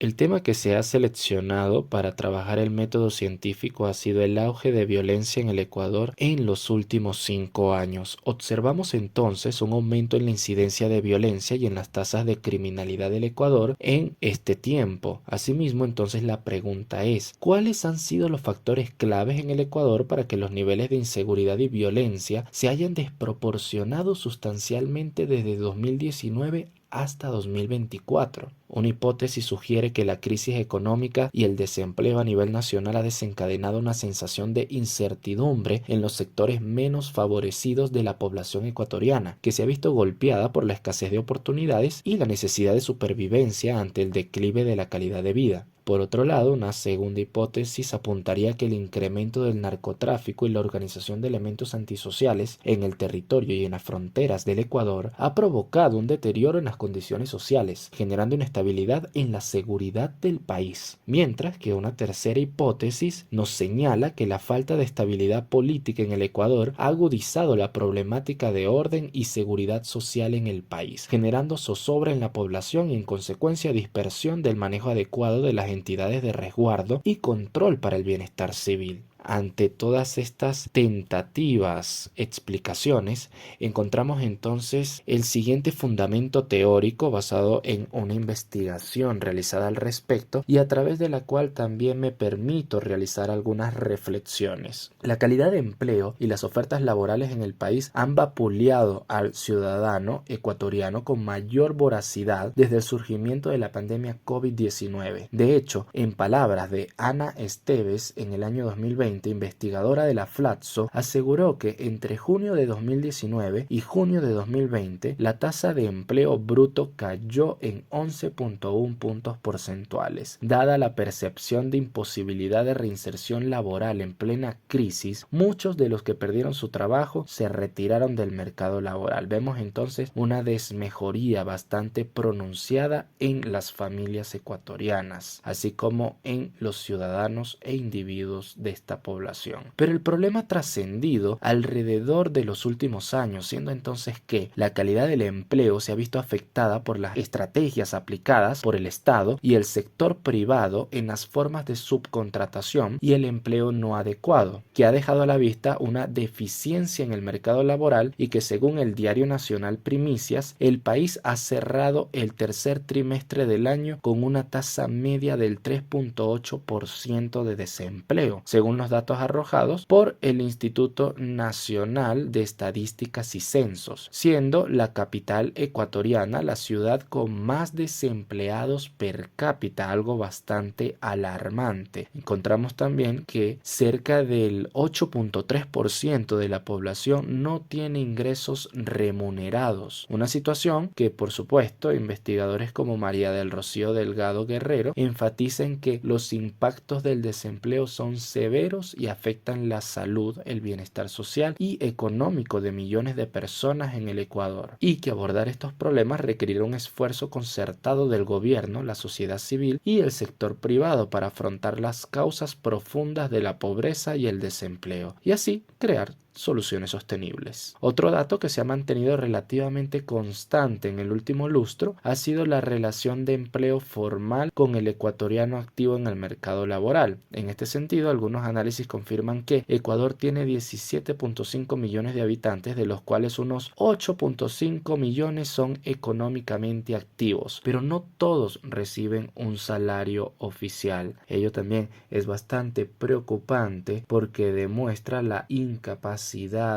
El tema que se ha seleccionado para trabajar el método científico ha sido el auge de violencia en el Ecuador en los últimos 5 años. Observamos entonces un aumento en la incidencia de violencia y en las tasas de criminalidad del Ecuador en este tiempo. Asimismo, entonces la pregunta es, ¿cuáles han sido los factores claves en el Ecuador para que los niveles de inseguridad y violencia se hayan desproporcionado sustancialmente desde 2019 hasta 2024? Una hipótesis sugiere que la crisis económica y el desempleo a nivel nacional ha desencadenado una sensación de incertidumbre en los sectores menos favorecidos de la población ecuatoriana, que se ha visto golpeada por la escasez de oportunidades y la necesidad de supervivencia ante el declive de la calidad de vida. Por otro lado, una segunda hipótesis apuntaría que el incremento del narcotráfico y la organización de elementos antisociales en el territorio y en las fronteras del Ecuador ha provocado un deterioro en las condiciones sociales, generando inestabilidad en la seguridad del país. Mientras que una tercera hipótesis nos señala que la falta de estabilidad política en el Ecuador ha agudizado la problemática de orden y seguridad social en el país, generando zozobra en la población y en consecuencia dispersión del manejo adecuado de las entidades de resguardo y control para el bienestar civil. Ante todas estas tentativas explicaciones, encontramos entonces el siguiente fundamento teórico basado en una investigación realizada al respecto y a través de la cual también me permito realizar algunas reflexiones. La calidad de empleo y las ofertas laborales en el país han vapuleado al ciudadano ecuatoriano con mayor voracidad desde el surgimiento de la pandemia COVID-19. De hecho, en palabras de Ana Esteves, en el año 2020, investigadora de la Flatso, aseguró que entre junio de 2019 y junio de 2020 la tasa de empleo bruto cayó en 11.1 puntos porcentuales. Dada la percepción de imposibilidad de reinserción laboral en plena crisis, muchos de los que perdieron su trabajo se retiraron del mercado laboral. Vemos entonces una desmejoría bastante pronunciada en las familias ecuatorianas, así como en los ciudadanos e individuos de esta población. Pero el problema ha trascendido alrededor de los últimos años, siendo entonces que la calidad del empleo se ha visto afectada por las estrategias aplicadas por el Estado y el sector privado en las formas de subcontratación y el empleo no adecuado, que ha dejado a la vista una deficiencia en el mercado laboral y que, según el Diario Nacional Primicias, el país ha cerrado el tercer trimestre del año con una tasa media del 3.8% de desempleo, según los datos arrojados por el Instituto Nacional de Estadísticas y Censos, siendo la capital ecuatoriana la ciudad con más desempleados per cápita, algo bastante alarmante. Encontramos también que cerca del 8.3% de la población no tiene ingresos remunerados, una situación que, por supuesto, investigadores como María del Rocío Delgado Guerrero enfatizan que los impactos del desempleo son severos y afectan la salud, el bienestar social y económico de millones de personas en el Ecuador, y que abordar estos problemas requerirá un esfuerzo concertado del gobierno, la sociedad civil y el sector privado para afrontar las causas profundas de la pobreza y el desempleo, y así crear soluciones sostenibles. Otro dato que se ha mantenido relativamente constante en el último lustro ha sido la relación de empleo formal con el ecuatoriano activo en el mercado laboral. En este sentido, algunos análisis confirman que Ecuador tiene 17.5 millones de habitantes, de los cuales unos 8.5 millones son económicamente activos, pero no todos reciben un salario oficial. Ello también es bastante preocupante porque demuestra la incapacidad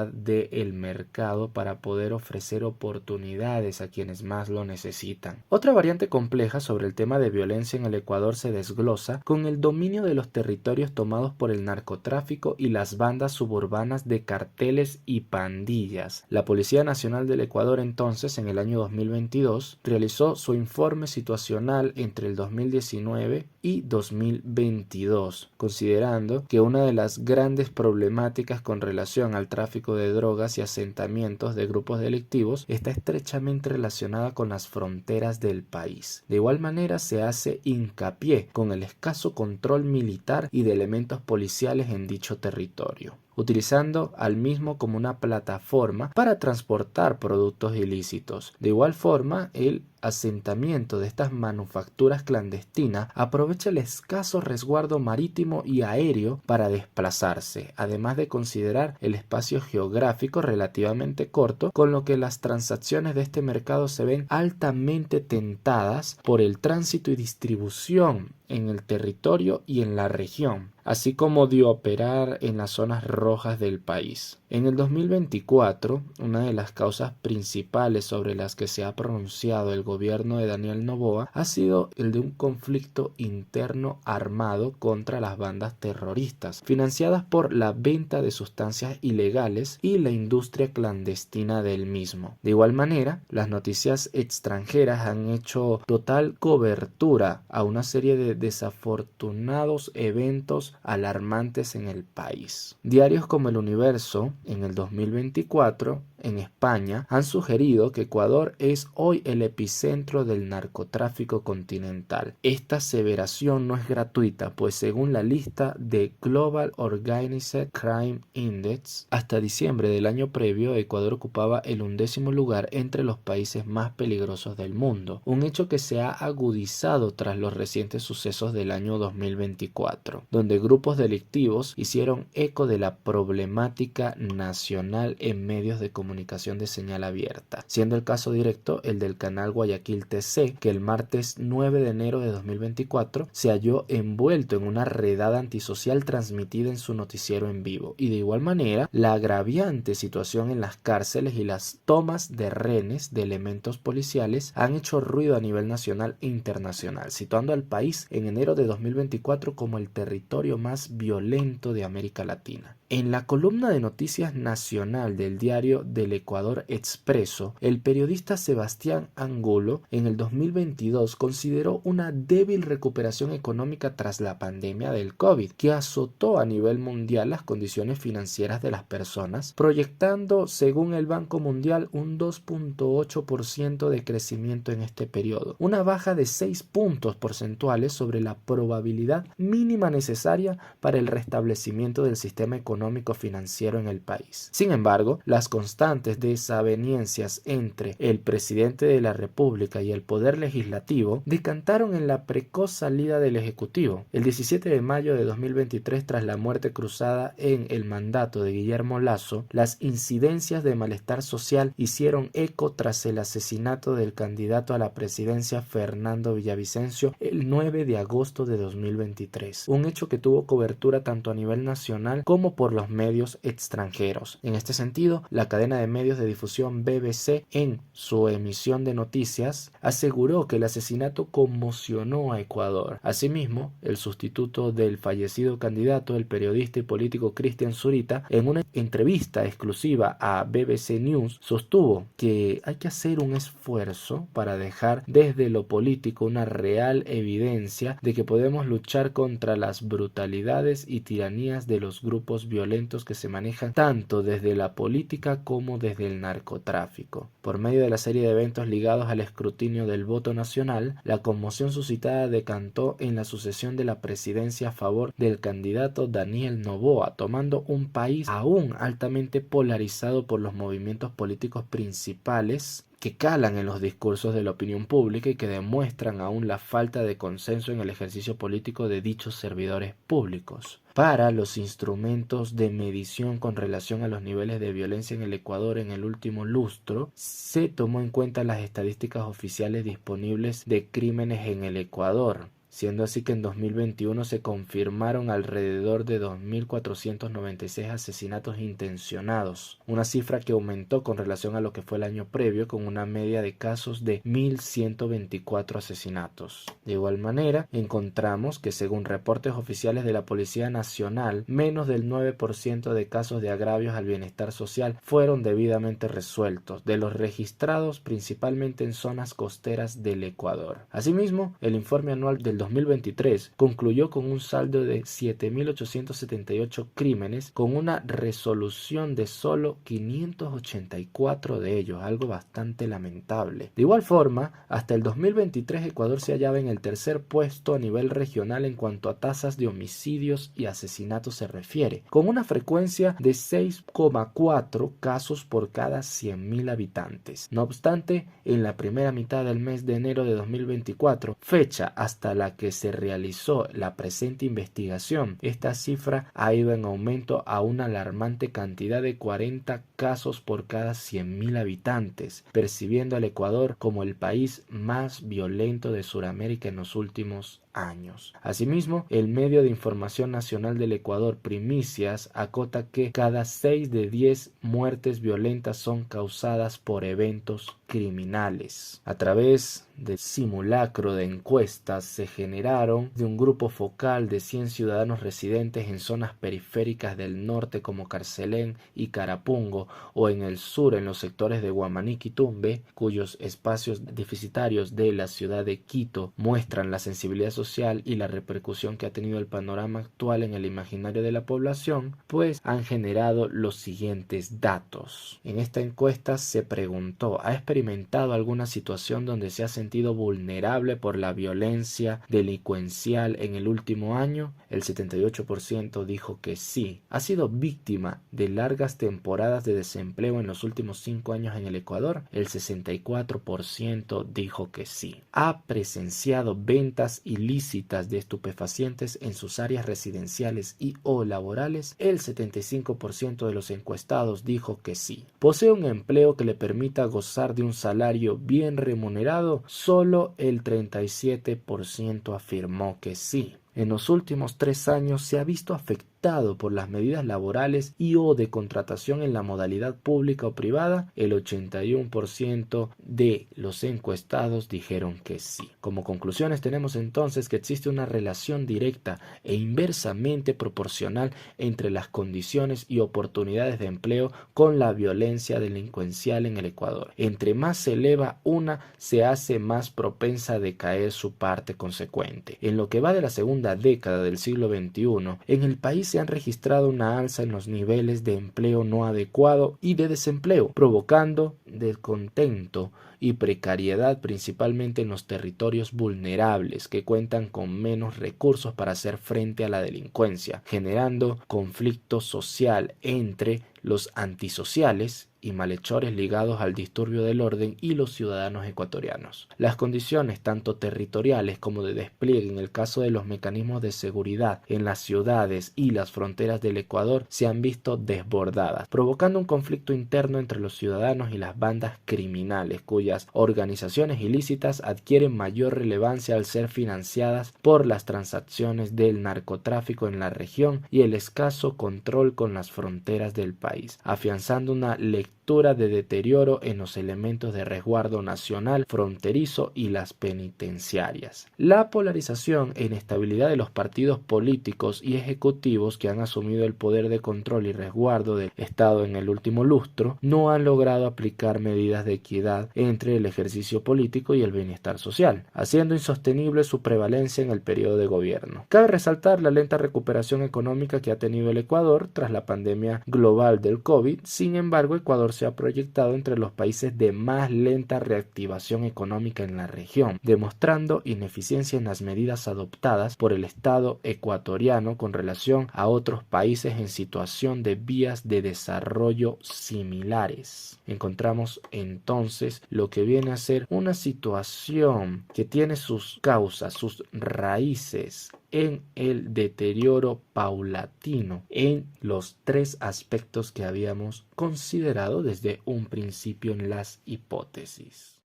del mercado para poder ofrecer oportunidades a quienes más lo necesitan. Otra variante compleja sobre el tema de violencia en el Ecuador se desglosa con el dominio de los territorios tomados por el narcotráfico y las bandas suburbanas de carteles y pandillas. La Policía Nacional del Ecuador entonces, en el año 2022, realizó su informe situacional entre el 2019 y 2022, considerando que una de las grandes problemáticas con relación al tráfico de drogas y asentamientos de grupos delictivos está estrechamente relacionada con las fronteras del país. De igual manera se hace hincapié con el escaso control militar y de elementos policiales en dicho territorio. utilizando al mismo como una plataforma para transportar productos ilícitos. De igual forma, el asentamiento de estas manufacturas clandestinas aprovecha el escaso resguardo marítimo y aéreo para desplazarse, además de considerar el espacio geográfico relativamente corto, con lo que las transacciones de este mercado se ven altamente tentadas por el tránsito y distribución en el territorio y en la región, así como de operar en las zonas rojas del país. En el 2024, una de las causas principales sobre las que se ha pronunciado el gobierno de Daniel Noboa ha sido el de un conflicto interno armado contra las bandas terroristas, financiadas por la venta de sustancias ilegales y la industria clandestina del mismo. De igual manera, las noticias extranjeras han hecho total cobertura a una serie de desafortunados eventos alarmantes en el país. Diarios como El Universo, en el 2024, en España, han sugerido que Ecuador es hoy el epicentro del narcotráfico continental. Esta aseveración no es gratuita, pues según la lista de Global Organized Crime Index, hasta diciembre del año previo, Ecuador ocupaba el 11º lugar entre los países más peligrosos del mundo, un hecho que se ha agudizado tras los recientes sucesos del año 2024, donde grupos delictivos hicieron eco de la problemática nacional en medios de comunicación de señal abierta, siendo el caso directo el del canal Guayaquil TC, que el martes 9 de enero de 2024 se halló envuelto en una redada antisocial transmitida en su noticiero en vivo, y de igual manera la agraviante situación en las cárceles y las tomas de rehenes de elementos policiales han hecho ruido a nivel nacional e internacional, situando al país en enero de 2024 como el territorio más violento de América Latina. En la columna de noticias nacional del diario del Ecuador Expreso, el periodista Sebastián Angulo en el 2022 consideró una débil recuperación económica tras la pandemia del COVID, que azotó a nivel mundial las condiciones financieras de las personas, proyectando, según el Banco Mundial, un 2.8% de crecimiento en este periodo, una baja de 6 puntos porcentuales sobre la probabilidad mínima necesaria para el restablecimiento del sistema económico financiero en el país. Sin embargo, las constantes desavenencias entre el presidente de la República y el poder legislativo decantaron en la precoz salida del Ejecutivo. El 17 de mayo de 2023, tras la muerte cruzada en el mandato de Guillermo Lasso, las incidencias de malestar social hicieron eco tras el asesinato del candidato a la presidencia Fernando Villavicencio el 9 de agosto de 2023, un hecho que tuvo cobertura tanto a nivel nacional como por los medios extranjeros. En este sentido, la cadena de medios de difusión BBC, en su emisión de noticias, aseguró que el asesinato conmocionó a Ecuador. Asimismo, el sustituto del fallecido candidato, el periodista y político Cristian Zurita, en una entrevista exclusiva a BBC News, sostuvo que hay que hacer un esfuerzo para dejar desde lo político una real evidencia de que podemos luchar contra las brutalidades y tiranías de los grupos violentos que se manejan tanto desde la política como desde el narcotráfico. Por medio de la serie de eventos ligados al escrutinio del voto nacional, la conmoción suscitada decantó en la sucesión de la presidencia a favor del candidato Daniel Noboa, tomando un país aún altamente polarizado por los movimientos políticos principales que calan en los discursos de la opinión pública y que demuestran aún la falta de consenso en el ejercicio político de dichos servidores públicos. Para los instrumentos de medición con relación a los niveles de violencia en el Ecuador en el último lustro, se tomó en cuenta las estadísticas oficiales disponibles de crímenes en el Ecuador, siendo así que en 2021 se confirmaron alrededor de 2.496 asesinatos intencionados, una cifra que aumentó con relación a lo que fue el año previo, con una media de casos de 1.124 asesinatos. De igual manera, encontramos que según reportes oficiales de la Policía Nacional, menos del 9% de casos de agravios al bienestar social fueron debidamente resueltos, de los registrados principalmente en zonas costeras del Ecuador. Asimismo, el informe anual del 2023 concluyó con un saldo de 7.878 crímenes, con una resolución de solo 584 de ellos, algo bastante lamentable. De igual forma, hasta el 2023 Ecuador se hallaba en el tercer puesto a nivel regional en cuanto a tasas de homicidios y asesinatos se refiere, con una frecuencia de 6,4 casos por cada 100.000 habitantes. No obstante, en la primera mitad del mes de enero de 2024, fecha hasta la que se realizó la presente investigación, esta cifra ha ido en aumento a una alarmante cantidad de 40 casos por cada 100.000 habitantes, percibiendo al Ecuador como el país más violento de Sudamérica en los últimos años. Asimismo, el medio de información nacional del Ecuador, Primicias, acota que cada 6 de 10 muertes violentas son causadas por eventos criminales. A través del simulacro de encuestas se generaron de un grupo focal de 100 ciudadanos residentes en zonas periféricas del norte como Carcelén y Carapungo, o en el sur en los sectores de Guamaní y Tumbe, cuyos espacios deficitarios de la ciudad de Quito muestran la sensibilidad social y la repercusión que ha tenido el panorama actual en el imaginario de la población, pues han generado los siguientes datos. En esta encuesta se preguntó: ¿ha experimentado alguna situación donde se ha sentido vulnerable por la violencia delincuencial en el último año? El 78% dijo que sí. ¿Ha sido víctima de largas temporadas de desempleo en los últimos 5 años en el Ecuador? El 64% dijo que sí. ¿Ha presenciado ventas ilícitas de estupefacientes en sus áreas residenciales y o laborales? El 75% de los encuestados dijo que sí. ¿Posee un empleo que le permita gozar de un salario bien remunerado? Solo el 37% afirmó que sí. En los últimos 3 años se ha visto afectado por las medidas laborales y o de contratación en la modalidad pública o privada. El 81% de los encuestados dijeron que sí. Como conclusiones tenemos entonces que existe una relación directa e inversamente proporcional entre las condiciones y oportunidades de empleo con la violencia delincuencial en el Ecuador. Entre más se eleva una, se hace más propensa a decaer su parte consecuente. En lo que va de la segunda década del siglo XXI, en el país se han registrado una alza en los niveles de empleo no adecuado y de desempleo, provocando descontento y precariedad principalmente en los territorios vulnerables que cuentan con menos recursos para hacer frente a la delincuencia, generando conflicto social entre los antisociales y malhechores ligados al disturbio del orden y los ciudadanos ecuatorianos. Las condiciones tanto territoriales como de despliegue en el caso de los mecanismos de seguridad en las ciudades y las fronteras del Ecuador se han visto desbordadas, provocando un conflicto interno entre los ciudadanos y las bandas criminales, cuyas organizaciones ilícitas adquieren mayor relevancia al ser financiadas por las transacciones del narcotráfico en la región y el escaso control con las fronteras del país, afianzando una lectura de deterioro en los elementos de resguardo nacional, fronterizo y las penitenciarias. La polarización e inestabilidad de los partidos políticos y ejecutivos que han asumido el poder de control y resguardo del Estado en el último lustro no han logrado aplicar medidas de equidad entre el ejercicio político y el bienestar social, haciendo insostenible su prevalencia en el periodo de gobierno. Cabe resaltar la lenta recuperación económica que ha tenido el Ecuador tras la pandemia global del COVID. Sin embargo, Ecuador se ha proyectado entre los países de más lenta reactivación económica en la región, demostrando ineficiencia en las medidas adoptadas por el Estado ecuatoriano con relación a otros países en situación de vías de desarrollo similares. Encontramos entonces lo que viene a ser una situación que tiene sus causas, sus raíces en el deterioro paulatino en los 3 aspectos que habíamos considerado desde un principio en las hipótesis.